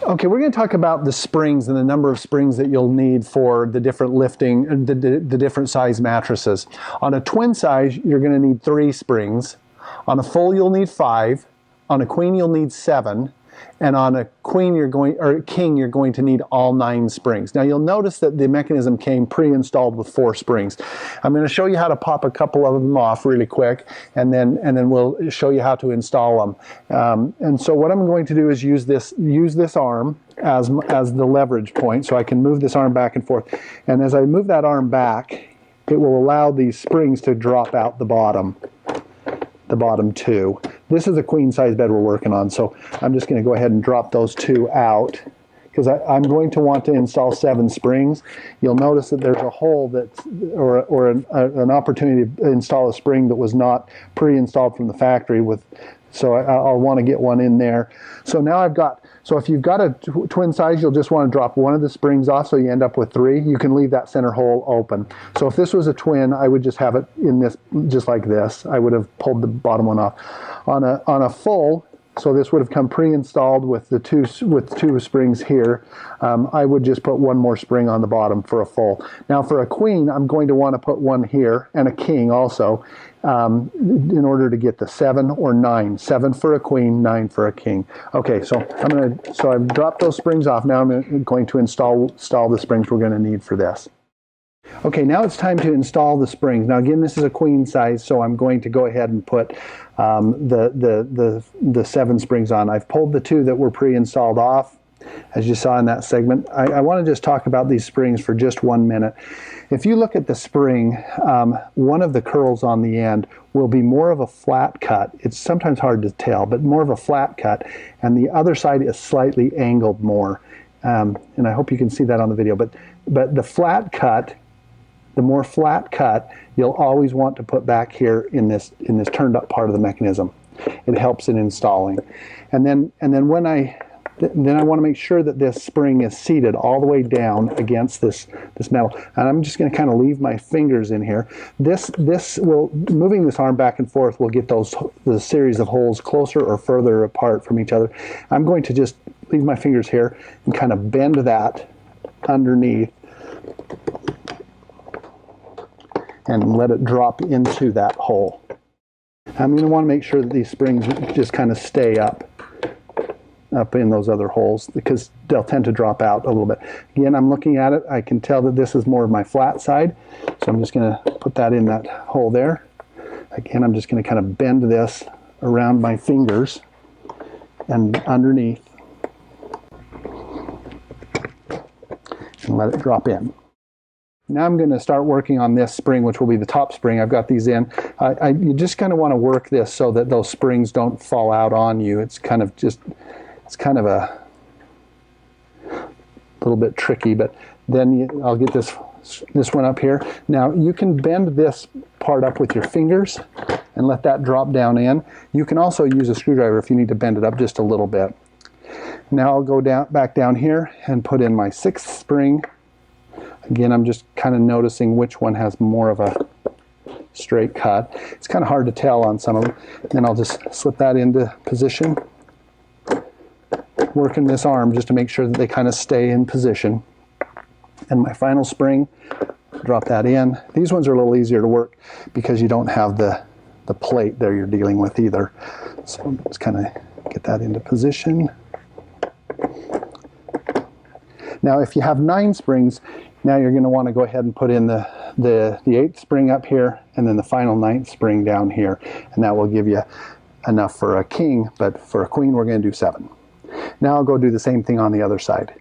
Okay, we're going to talk about the springs and the number of springs that you'll need for the different lifting, the different size mattresses. On a twin size, you're going to need 3 springs. On a full, you'll need 5. On a queen, you'll need 7. And on a queen, king, you're going to need all 9 springs. Now you'll notice that the mechanism came pre-installed with 4 springs. I'm going to show you how to pop a couple of them off really quick, and then we'll show you how to install them. And so what I'm going to do is use this arm as the leverage point, so I can move this arm back and forth. And as I move that arm back, it will allow these springs to drop out the bottom 2. This is a queen size bed we're working on, so I'm just going to go ahead and drop those 2 out because I'm going to want to install 7 springs. You'll notice that there's a hole or an opportunity to install a spring that was not pre-installed from the factory so I'll want to get one in there. So now so if you've got a twin size, you'll just want to drop one of the springs off so you end up with 3. You can leave that center hole open. So if this was a twin, I would just have it in this, just like this. I would have pulled the bottom one off. On a full, so this would have come pre-installed with 2 springs here. I would just put 1 more spring on the bottom for a full. Now for a queen, I'm going to want to put 1 here, and a king also, in order to get the 7 or 9. 7 for a queen, 9 for a king. Okay, so I've dropped those springs off. Now I'm going to install the springs we're going to need for this. Okay, now it's time to install the springs. Now again, this is a queen size, so I'm going to go ahead and put the 7 springs on. I've pulled the 2 that were pre-installed off, as you saw in that segment. I want to just talk about these springs for just 1 minute. If you look at the spring, one of the curls on the end will be more of a flat cut. It's sometimes hard to tell, but more of a flat cut, and the other side is slightly angled more. And I hope you can see that on the video. But the flat cut, the more flat cut, you'll always want to put back here in this turned up part of the mechanism. It helps in installing. And then I want to make sure that this spring is seated all the way down against this metal. And I'm just going to kind of leave my fingers in here. Moving this arm back and forth will get the series of holes closer or further apart from each other. I'm going to just leave my fingers here and kind of bend that underneath and let it drop into that hole. I'm going to want to make sure that these springs just kind of stay up in those other holes because they'll tend to drop out a little bit. Again, I'm looking at it. I can tell that this is more of my flat side, so I'm just going to put that in that hole there. Again, I'm just going to kind of bend this around my fingers and underneath and let it drop in. Now I'm going to start working on this spring, which will be the top spring. I've got these in. You just kind of want to work this so that those springs don't fall out on you. It's kind of a little bit tricky, but then I'll get this one up here. Now you can bend this part up with your fingers and let that drop down in. You can also use a screwdriver if you need to bend it up just a little bit. Now I'll go back down here and put in my 6th spring. Again, I'm just kind of noticing which one has more of a straight cut. It's kind of hard to tell on some of them. Then I'll just slip that into position. Working this arm just to make sure that they kind of stay in position. And my final spring, drop that in. These ones are a little easier to work because you don't have the plate there you're dealing with either. So just kind of get that into position. Now if you have 9 springs, now you're going to want to go ahead and put in the 8th spring up here and then the final 9th spring down here, and that will give you enough for a king, but for a queen we're going to do 7. Now I'll go do the same thing on the other side.